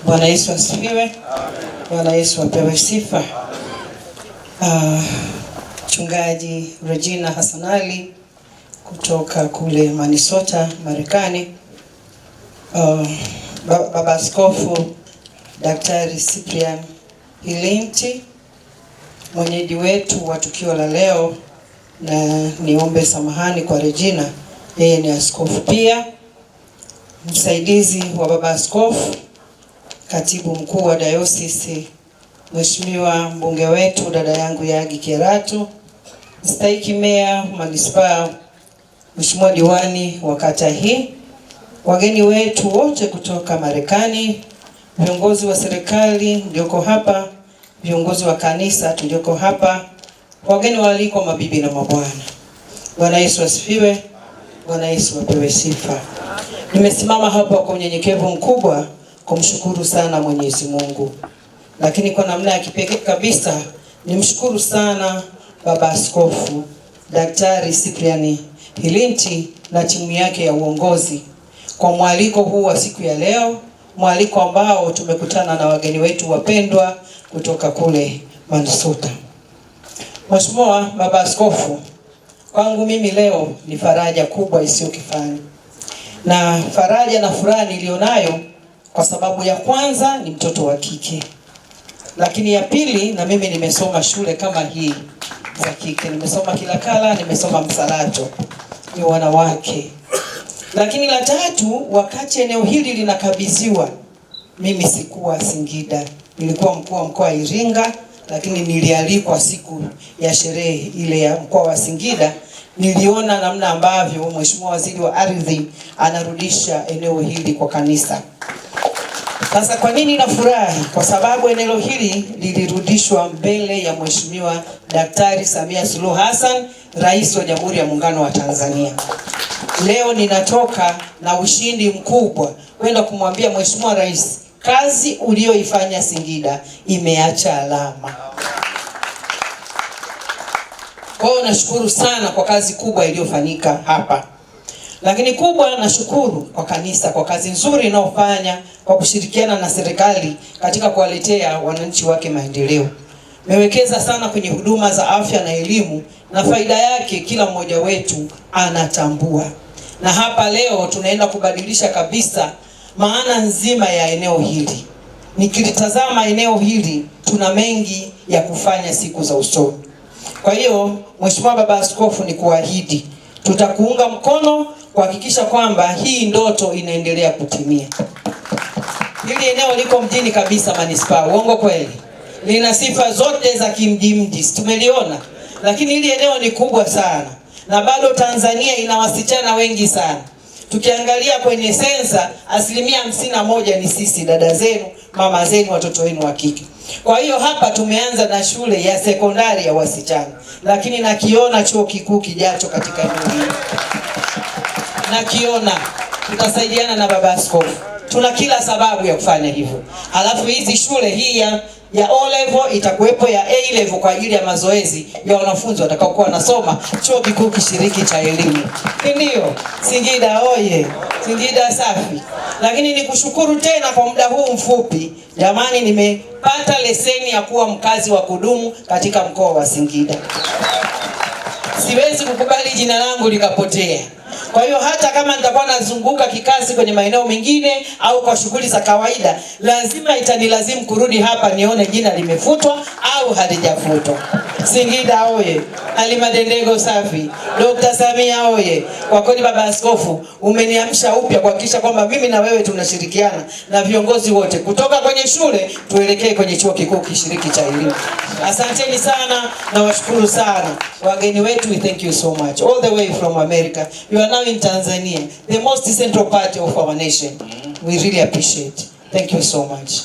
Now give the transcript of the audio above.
Bwana Yesu asifiwe. Bwana Yesu apewe sifa. Mchungaji Regina Hasanali kutoka kule Minnesota, Marekani. Baba Askofu Daktari Cyprian HILINTI, mwenyeji wetu wa tukio la leo, na niombe samahani kwa Regina, yeye ni askofu pia. Msaidizi wa Baba Askofu, Katibu Mkuu wa Dayosisi, Mheshimiwa mbunge wetu dada yangu ya Kkkt, Mstahiki Meya Manispaa, Mheshimiwa diwani wa kata hii, wageni wetu wote kutoka Marekani, viongozi wa serikali ndioko hapa, viongozi wa kanisa tulioko hapa, wageni waalikwa, mabibi na mabwana. Bwana Yesu asifiwe. Bwana Yesu apewe sifa. Nimesimama hapa kwa unyenyekevu mkubwa kumshukuru sana Mwenyezi Mungu. Lakini kwa namna ya kipekee kabisa nimshukuru sana Baba Askofu Daktari Cyprian HILINTI na timu yake ya uongozi kwa mwaliko huu wa siku ya leo, mwaliko ambao tumekutana na wageni wetu wapendwa kutoka kule Minnesota. Mheshimiwa Baba Askofu, kwangu mimi leo ni faraja kubwa isiyo kifani. Na faraja na furaha nilionayo kwa sababu ya kwanza ni mtoto wa kike. Lakini ya pili, na mimi nimesoma shule kama hii za kike. Nimesoma Kilakala, nimesoma Msalato, ni wanawake. Lakini la tatu, wakati eneo hili linakabidhiwa, mimi sikuwa Singida. Nilikuwa mkuu wa mkoa Iringa, lakini nilialikwa siku ya sherehe ile ya mkoa wa Singida. Niliona namna ambavyo Mheshimiwa Waziri wa Ardhi anarudisha eneo hili kwa kanisa. Sasa kwa nini nafurahi? Kwa sababu eneo hili lilirudishwa mbele ya Mheshimiwa Daktari Samia Suluhu Hassan, Rais wa Jamhuri ya Muungano wa Tanzania. Leo ninatoka na ushindi mkubwa kwenda kumwambia Mheshimiwa Rais, kazi uliyoifanya Singida imeacha alama. Kwa hiyo nashukuru sana kwa kazi kubwa iliyofanyika hapa. Lakini kubwa nashukuru kwa kanisa kwa kazi nzuri inayofanya kwa kushirikiana na serikali katika kuwaletea wananchi wake maendeleo. Mewekeza sana kwenye huduma za afya na elimu, na faida yake kila mmoja wetu anatambua. Na hapa leo tunaenda kubadilisha kabisa maana nzima ya eneo hili. Nikilitazama eneo hili tuna mengi ya kufanya siku za usoni. Kwa hiyo Mheshimiwa Baba Askofu, ni kuahidi tutakuunga mkono kuhakikisha kwamba hii ndoto inaendelea kutimia. Hili eneo liko mjini kabisa Manispaa, uongo kweli? Lina sifa zote za kimjimji, tumeliona. Lakini hili eneo ni kubwa sana, na bado Tanzania ina wasichana wengi sana. Tukiangalia kwenye sensa, 51% ni sisi, dada zenu, mama zenu, watoto wenu wa kike. Kwa hiyo hapa tumeanza na shule ya sekondari ya wasichana, lakini nakiona chuo kikuu kijacho katika eneo hili. Nakiona tutasaidiana na Baba Askofu. Tuna kila sababu ya kufanya hivyo. Alafu hizi shule hii ya O level itakuwepo ya A level kwa ajili ya mazoezi ya wanafunzi watakaokuwa wanasoma chuo kikuu kishiriki cha elimu. Ndio, Singida oye, Singida safi. Lakini nikushukuru tena kwa muda huu mfupi. Jamani, nimepata leseni ya kuwa mkazi wa kudumu katika mkoa wa Singida. Siwezi kukubali jina langu likapotea. Kwa hiyo hata kama nitakuwa nazunguka kikazi kwenye maeneo mengine au kwa shughuli za kawaida, lazima itanilazimu kurudi hapa nione jina limefutwa au halijafutwa. Singida oye, Halima Dendego safi, Dr. Samia oye. Kwa kweli Baba Askofu, umeniamsha upya kuhakikisha kwamba mimi na wewe tunashirikiana na viongozi wote kutoka kwenye shule tuelekee kwenye chuo kikuu kishiriki cha elimu. Asanteni sana na washukuru sana wageni wetu. We thank you so much all the way from America. You are now in Tanzania, the most central part of our nation. We really appreciate. Thank you so much.